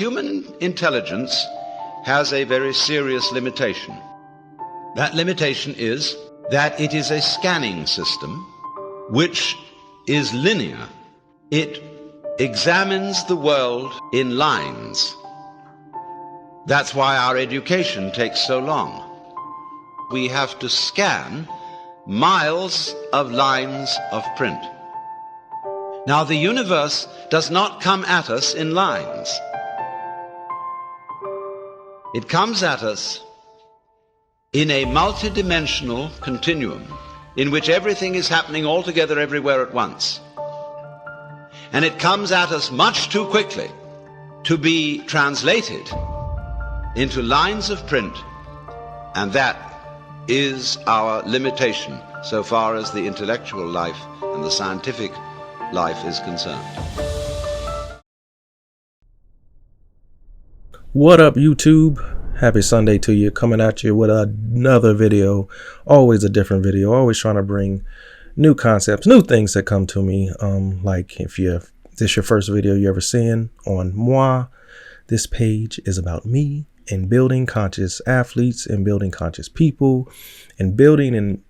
Human intelligence has a very serious limitation. That limitation is that it is a scanning system which is linear. It examines the world in lines. That's why our education takes so long. We have to scan miles of lines of print. Now, the universe does not come at us in lines. It comes at us in a multidimensional continuum in which everything is happening all together everywhere at once. And it comes at us much too quickly to be translated into lines of print, and that is our limitation so far as the intellectual life and the scientific life is concerned. What up, YouTube? Happy Sunday to you. Coming at you with another video. Always a different video. Always trying to bring new concepts, new things that come to me. Like if this is your first video you ever seen on moi, this page is about me and building conscious athletes and building conscious people and building, and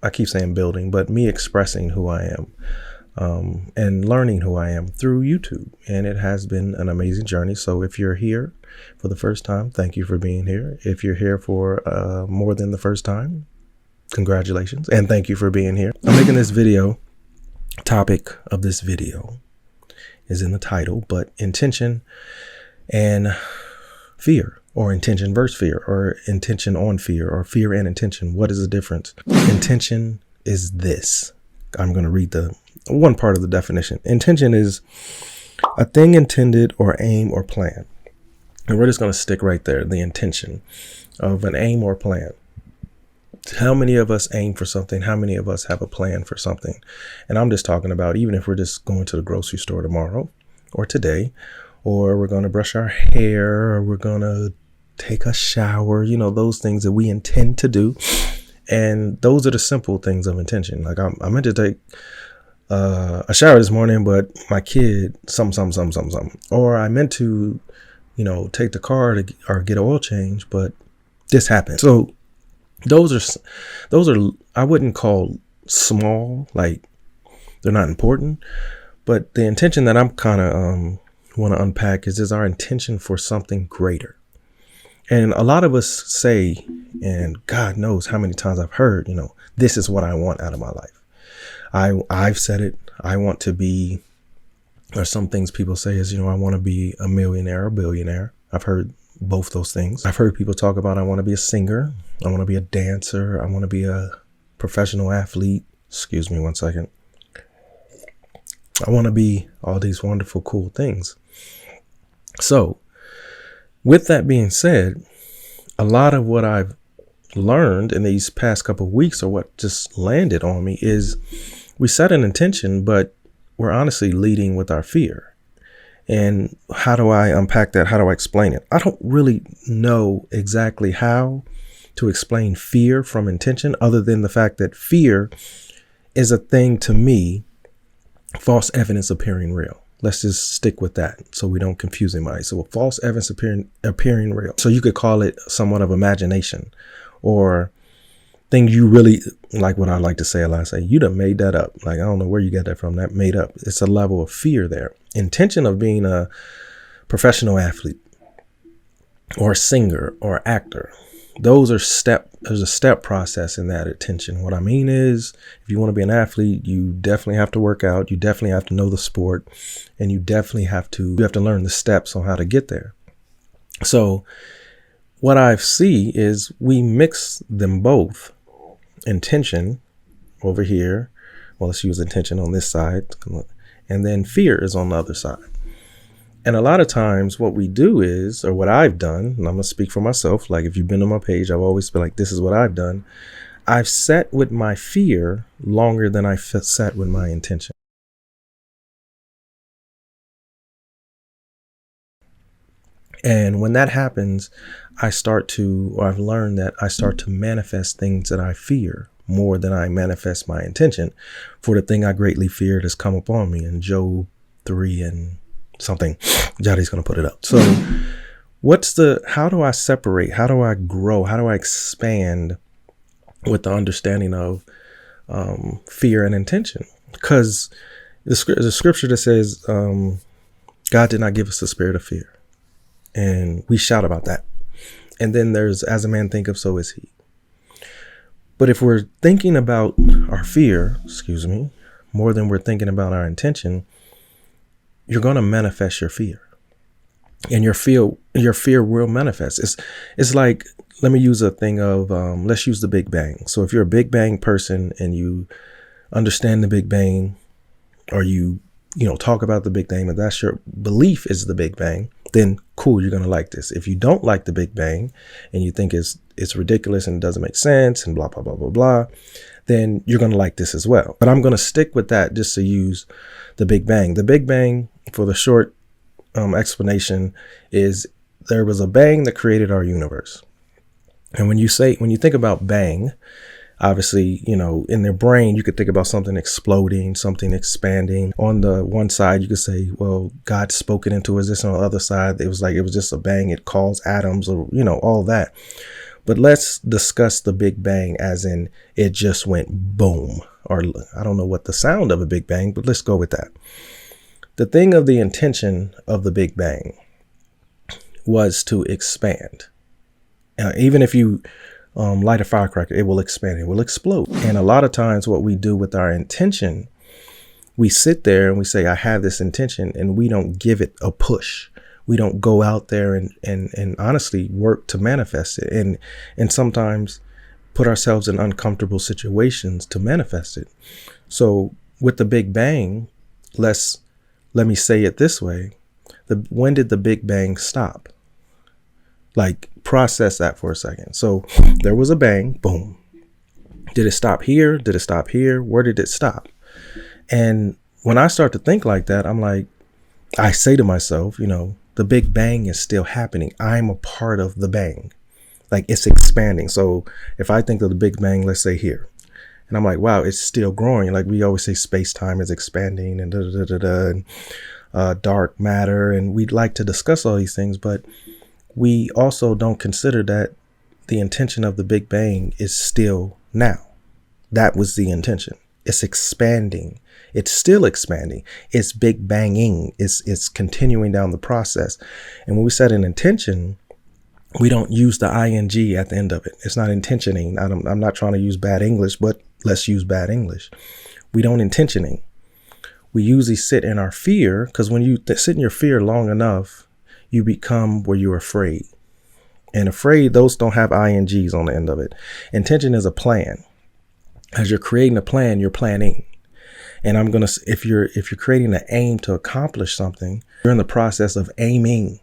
I keep saying building, but me expressing who I am. And learning who I am through YouTube. And it has been an amazing journey. So if you're here for the first time, thank you for being here. If you're here for more than the first time, congratulations and thank you for being here. I'm making this video. Topic of this video is in the title, but intention and fear, or intention versus fear, or intention on fear, or fear and intention. What is the difference? Intention is this. I'm going to read the one part of the definition. Intention is a thing intended or aim or plan. And we're just going to stick right there. The intention of an aim or plan. How many of us aim for something? How many of us have a plan for something? And I'm just talking about even if we're just going to the grocery store tomorrow or today, or we're going to brush our hair, or we're going to take a shower, you know, those things that we intend to do. And those are the simple things of intention. Like I meant to take a shower this morning, but my kid, something. Or I meant to, you know, take the car or get an oil change, but this happened. So those are, I wouldn't call small, like they're not important, but the intention that I'm kind of want to unpack is our intention for something greater. And a lot of us say, and God knows how many times I've heard, you know, this is what I want out of my life. I've said it. I want to be, or some things people say is, you know, I want to be a millionaire or billionaire. I've heard both those things. I've heard people talk about, I want to be a singer. I want to be a dancer. I want to be a professional athlete. Excuse me one second. I want to be all these wonderful, cool things. So with that being said, a lot of what I've learned in these past couple of weeks, or what just landed on me, is we set an intention, but we're honestly leading with our fear. And how do I unpack that? How do I explain it? I don't really know exactly how to explain fear from intention, other than the fact that fear is a thing, to me, false evidence appearing real. Let's just stick with that so we don't confuse anybody. So false evidence appearing real. So you could call it somewhat of imagination, or things you really, like what I like to say a lot, say, you done made that up. Like, I don't know where you got that from, that made up. It's a level of fear there. Intention of being a professional athlete or a singer or actor. There's a step process in that intention. What I mean is, if you want to be an athlete, you definitely have to work out. You definitely have to know the sport, and you definitely have to learn the steps on how to get there. So what I see is we mix them both. Intention over here. Well, let's use intention on this side. And then fear is on the other side. And a lot of times what we do is, or what I've done, and I'm going to speak for myself. Like if you've been on my page, I've always been like, this is what I've done. I've sat with my fear longer than I sat with my intention. And when that happens, I've learned that I start to manifest things that I fear more than I manifest my intention. For the thing I greatly feared has come upon me in Job 3 and something. Jotty's going to put it up. So how do I separate? How do I grow? How do I expand with the understanding of fear and intention? Because the scripture that says God did not give us the spirit of fear, and we shout about that. And then there's, as a man thinketh, so is he. But if we're thinking about our fear, more than we're thinking about our intention, you're going to manifest your fear, and your fear will manifest. It's like, let me use a thing of, let's use the Big Bang. So if you're a Big Bang person and you understand the Big Bang, or you talk about the Big Bang, and that's your belief is the Big Bang, then cool, you're going to like this. If you don't like the Big Bang and you think it's ridiculous and it doesn't make sense and blah, blah, blah, blah, blah, then you're going to like this as well. But I'm going to stick with that just to use the Big Bang. The Big Bang, for the short explanation, is there was a bang that created our universe. And when you think about bang, obviously, in their brain, you could think about something exploding, something expanding. On the one side, you could say, well, God spoke it into existence. On the other side, it was just a bang. It caused atoms, or, all that. But let's discuss the Big Bang as in it just went boom. Or I don't know what the sound of a Big Bang, but let's go with that. The thing of the intention of the Big Bang was to expand. Even if you light a firecracker, it will expand, it will explode. And a lot of times what we do with our intention, we sit there and we say, I have this intention, and we don't give it a push. We don't go out there and honestly work to manifest it. And sometimes put ourselves in uncomfortable situations to manifest it. So with the Big Bang, let me say it this way. When did the Big Bang stop? Like, process that for a second. So there was a bang, boom. Did it stop here? Did it stop here? Where did it stop? And when I start to think like that, I'm like, I say to myself, the Big Bang is still happening. I'm a part of the bang. Like, it's expanding. So if I think of the Big Bang, let's say here, and I'm like, wow, it's still growing. Like we always say, space-time is expanding and and dark matter. And we'd like to discuss all these things, but we also don't consider that the intention of the Big Bang is still now. That was the intention. It's expanding. It's still expanding. It's Big Banging. It's continuing down the process. And when we set an intention, we don't use the ing at the end of it. It's not intentioning. I'm not trying to use bad English, but let's use bad English. We don't intentioning. We usually sit in our fear, because when you sit in your fear long enough, you become where you're afraid. And afraid, those don't have ings on the end of it. Intention is a plan. As you're creating a plan, you're planning. And if you're creating an aim to accomplish something, you're in the process of aiming.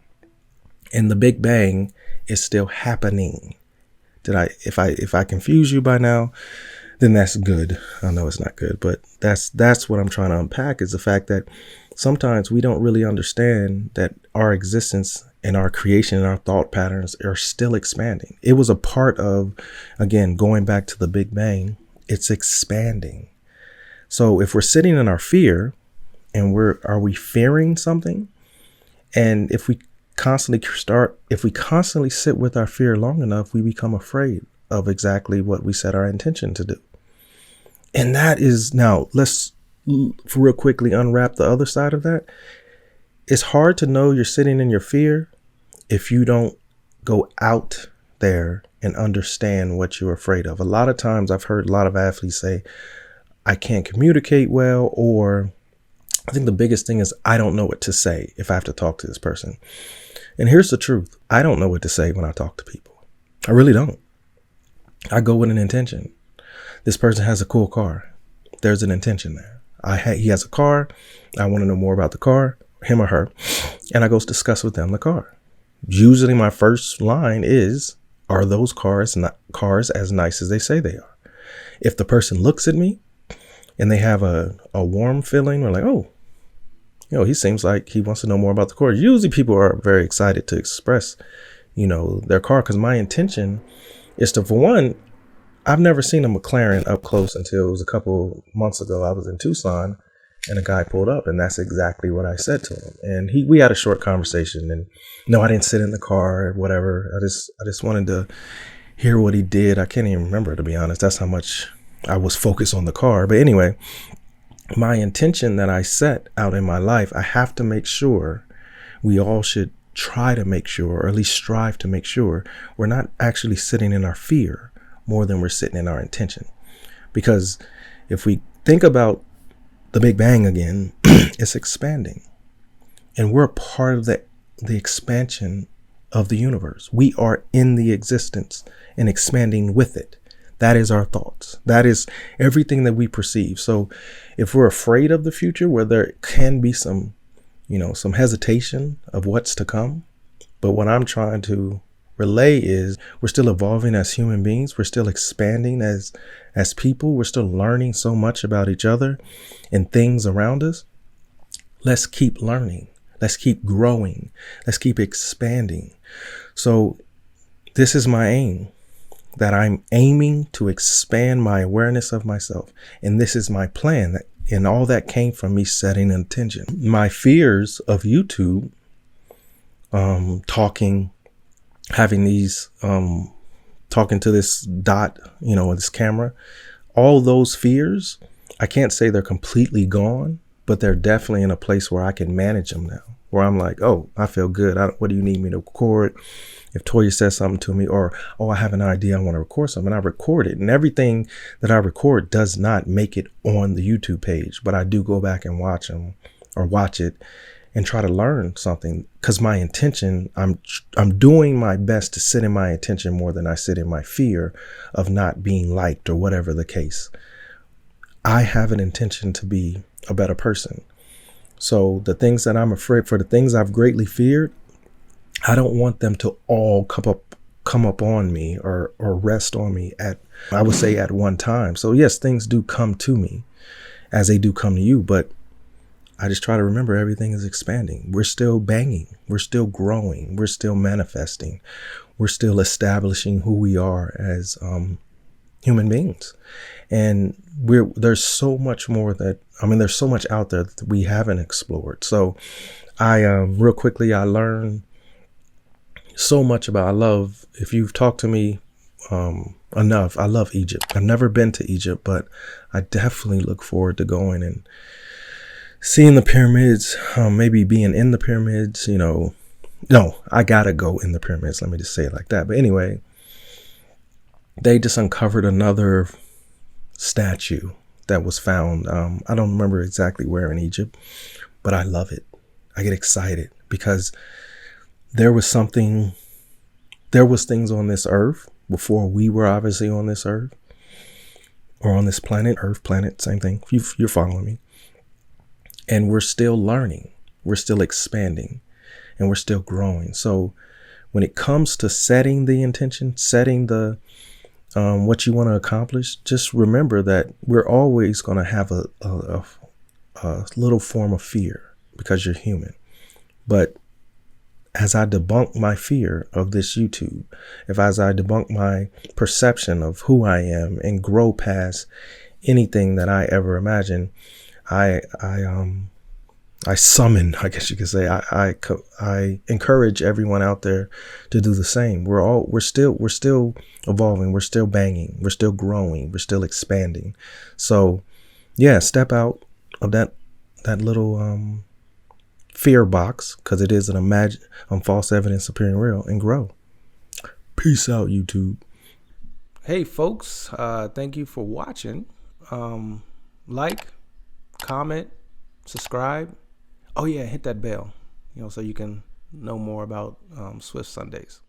And the Big Bang is still happening. If I confuse you by now, then that's good. I know it's not good, but that's what I'm trying to unpack, is the fact that sometimes we don't really understand that our existence and our creation and our thought patterns are still expanding. It was a part of, again, going back to the Big Bang, it's expanding. So if we're sitting in our fear and are we fearing something? And if we constantly sit with our fear long enough, we become afraid of exactly what we set our intention to do. And that is, now let's real quickly unwrap the other side of that. It's hard to know you're sitting in your fear if you don't go out there and understand what you're afraid of. A lot of times I've heard a lot of athletes say, I can't communicate well, or I think the biggest thing is I don't know what to say if I have to talk to this person. And here's the truth. I don't know what to say when I talk to people. I really don't. I go with an intention. This person has a cool car. There's an intention there. He has a car. I want to know more about the car, him or her. And I go discuss with them the car. Usually my first line is, are those cars as nice as they say they are? If the person looks at me and they have a warm feeling, or like, oh, he seems like he wants to know more about the car. Usually people are very excited to express, their car, because my intention is to, for one, I've never seen a McLaren up close until it was a couple months ago. I was in Tucson And a guy pulled up, and that's exactly what I said to him. And we had a short conversation, and no, I didn't sit in the car or whatever. I just wanted to hear what he did. I can't even remember, to be honest. That's how much I was focused on the car. But anyway, my intention that I set out in my life, I have to make sure, we all should try to make sure, or at least strive to make sure, we're not actually sitting in our fear more than we're sitting in our intention. Because if we think about the Big Bang again, it's expanding. And we're a part of the expansion of the universe. We are in the existence and expanding with it. That is our thoughts. That is everything that we perceive. So if we're afraid of the future, where there can be some hesitation of what's to come, but what I'm trying to relay is we're still evolving as human beings. We're still expanding as people. We're still learning so much about each other and things around us. Let's keep learning. Let's keep growing. Let's keep expanding. So this is my aim, that I'm aiming to expand my awareness of myself. And this is my plan. And all that came from me setting an intention. My fears of YouTube, having these, talking to this dot, this camera, all those fears, I can't say they're completely gone, but they're definitely in a place where I can manage them now, where I'm like, oh, I feel good. What do you need me to record? If Toya says something to me, or, oh, I have an idea, I want to record something, I record it. And everything that I record does not make it on the YouTube page, but I do go back and watch them, or watch it and try to learn something, because my intention, I'm doing my best to sit in my intention more than I sit in my fear of not being liked or whatever the case. I have an intention to be a better person. So the things that I'm afraid for, the things I've greatly feared, I don't want them to all come up on me or rest on me at one time. So yes, things do come to me as they do come to you, but I just try to remember everything is expanding. We're still banging. We're still growing. We're still manifesting. We're still establishing who we are as human beings. And there's so much more there's so much out there that we haven't explored. So real quickly, I learned so much if you've talked to me enough, I love Egypt. I've never been to Egypt, but I definitely look forward to going and seeing the pyramids, maybe being in the pyramids, No, I gotta go in the pyramids. Let me just say it like that. But anyway, they just uncovered another statue that was found. I don't remember exactly where in Egypt, but I love it. I get excited because there was things on this earth before we were obviously on this earth, or on this planet, Earth, planet, same thing. You're following me. And we're still learning, we're still expanding, and we're still growing. So when it comes to setting the intention, setting the what you want to accomplish, just remember that we're always going to have a little form of fear because you're human. But as I debunk my fear of this YouTube, as I debunk my perception of who I am and grow past anything that I ever imagined, I summon, I guess you could say, I encourage everyone out there to do the same. We're still evolving. We're still banging. We're still growing. We're still expanding. So yeah, step out of that little, fear box, because it is an false evidence appearing real, and grow. Peace out, YouTube. Hey folks, thank you for watching. Like, comment, subscribe. Oh yeah, hit that bell, so you can know more about Swift Sundays.